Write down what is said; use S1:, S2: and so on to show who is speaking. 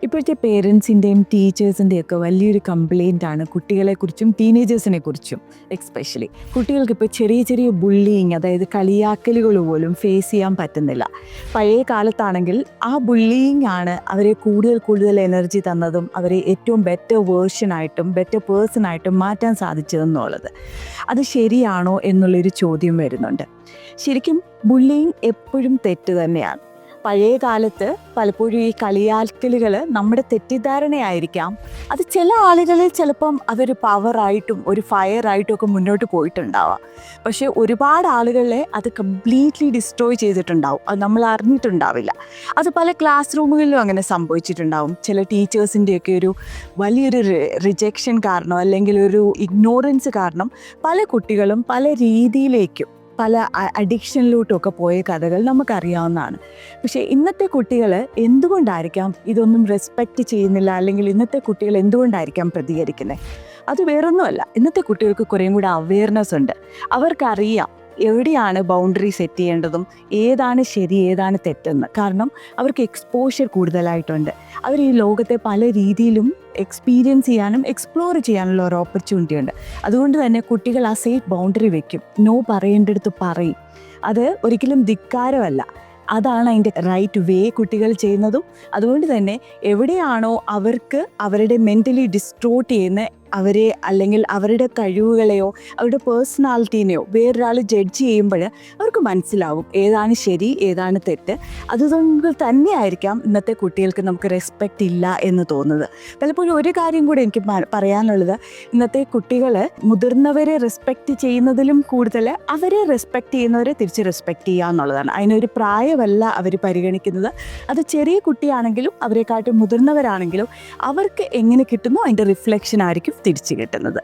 S1: ഇപ്പോഴത്തെ പേരൻസിൻ്റെയും ടീച്ചേഴ്സിൻ്റെയൊക്കെ വലിയൊരു കംപ്ലയിൻ്റ് ആണ് കുട്ടികളെക്കുറിച്ചും ടീനേജേഴ്സിനെ കുറിച്ചും. എക്സ്പെഷ്യലി കുട്ടികൾക്കിപ്പോൾ ചെറിയ ചെറിയ ബുള്ളിങ്, അതായത് കളിയാക്കലുകൾ പോലും ഫേസ് ചെയ്യാൻ പറ്റുന്നില്ല. പഴയ കാലത്താണെങ്കിൽ ആ ബുള്ളിങ് ആണ് അവരെ കൂടുതൽ എനർജി തന്നതും അവരെ ഏറ്റവും ബെറ്റർ വേർഷനായിട്ടും ബെറ്റർ പേഴ്സണായിട്ടും മാറ്റാൻ സാധിച്ചതെന്നുള്ളത്. അത് ശരിയാണോ എന്നുള്ളൊരു ചോദ്യം വരുന്നുണ്ട്. ശരിക്കും ബുള്ളിങ് എപ്പോഴും തെറ്റ് തന്നെയാണ്. പഴയ കാലത്ത് പലപ്പോഴും ഈ കളിയാക്കലുകൾ നമ്മുടെ തെറ്റിദ്ധാരണയായിരിക്കാം. അത് ചില ആളുകളിൽ ചിലപ്പം അതൊരു പവറായിട്ടും ഒരു ഫയറായിട്ടും ഒക്കെ മുന്നോട്ട് പോയിട്ടുണ്ടാവാം. പക്ഷേ ഒരുപാട് ആളുകളെ അത് കംപ്ലീറ്റ്ലി ഡിസ്ട്രോയ് ചെയ്തിട്ടുണ്ടാവും. അത് നമ്മൾ അറിഞ്ഞിട്ടുണ്ടാവില്ല. അത് പല ക്ലാസ് റൂമുകളിലും അങ്ങനെ സംഭവിച്ചിട്ടുണ്ടാവും. ചില ടീച്ചേഴ്സിൻ്റെയൊക്കെ ഒരു വലിയൊരു റിജക്ഷൻ കാരണം, അല്ലെങ്കിൽ ഒരു ഇഗ്നോറൻസ് കാരണം പല കുട്ടികളും പല രീതിയിലേക്കും പല അഡിക്ഷനിലോട്ടൊക്കെ പോയ കഥകൾ നമുക്കറിയാവുന്നതാണ്. പക്ഷേ ഇന്നത്തെ കുട്ടികൾ എന്തുകൊണ്ടായിരിക്കാം ഇതൊന്നും റെസ്പെക്റ്റ് ചെയ്യുന്നില്ല, അല്ലെങ്കിൽ ഇന്നത്തെ കുട്ടികൾ എന്തുകൊണ്ടായിരിക്കാം പ്രതികരിക്കുന്നത്? അത് വേറൊന്നുമല്ല, ഇന്നത്തെ കുട്ടികൾക്ക് കുറേയും കൂടെ അവെയർനെസ് ഉണ്ട്. അവർക്കറിയാം എവിടെയാണ് ബൗണ്ടറി സെറ്റ് ചെയ്യേണ്ടതും ഏതാണ് ശരി ഏതാണ് തെറ്റെന്ന്. കാരണം അവർക്ക് എക്സ്പോഷർ കൂടുതലായിട്ടുണ്ട്. അവർ ഈ ലോകത്തെ പല രീതിയിലും എക്സ്പീരിയൻസ് ചെയ്യാനും എക്സ്പ്ലോർ ചെയ്യാനുള്ള ഒരു ഓപ്പർച്യൂണിറ്റി ഉണ്ട്. അതുകൊണ്ട് തന്നെ കുട്ടികൾ ആ സേഫ് ബൗണ്ടറി വെക്കും. നോ പറയേണ്ടടുത്ത് പറയും. അത് ഒരിക്കലും ധിക്കാരമല്ല, അതാണ് അതിൻ്റെ റൈറ്റ് വേ കുട്ടികൾ ചെയ്യുന്നതും. അതുകൊണ്ട് തന്നെ എവിടെയാണോ അവർക്ക് അവരുടെ മെൻ്റലി ഡിസ്ട്രോട്ട് ചെയ്യുന്ന അവരെ, അല്ലെങ്കിൽ അവരുടെ കഴിവുകളെയോ അവരുടെ പേഴ്സണാലിറ്റീനെയോ വേറൊരാൾ ജഡ്ജ് ചെയ്യുമ്പോൾ അവർക്ക് മനസ്സിലാവും ഏതാണ് ശരി ഏതാണ് തെറ്റ്. അതുകൊണ്ട് തന്നെയായിരിക്കാം ഇന്നത്തെ കുട്ടികൾക്ക് നമുക്ക് റെസ്പെക്റ്റ് ഇല്ല എന്ന് തോന്നുന്നത്. പലപ്പോഴും ഒരു കാര്യം കൂടെ എനിക്ക് പറയാനുള്ളത്, ഇന്നത്തെ കുട്ടികൾ മുതിർന്നവരെ റെസ്പെക്റ്റ് ചെയ്യുന്നതിലും കൂടുതൽ അവരെ റെസ്പെക്റ്റ് ചെയ്യുന്നവരെ തിരിച്ച് റെസ്പെക്റ്റ് ചെയ്യുക എന്നുള്ളതാണ്. അതിനൊരു പ്രായമല്ല അവർ പരിഗണിക്കുന്നത്. അത് ചെറിയ കുട്ടിയാണെങ്കിലും അവരെക്കാട്ടും മുതിർന്നവരാണെങ്കിലും അവർക്ക് എങ്ങനെ കിട്ടുന്നോ അതിൻ്റെ റിഫ്ലക്ഷൻ ആയിരിക്കും തിരിച്ചു കിട്ടുന്നത്.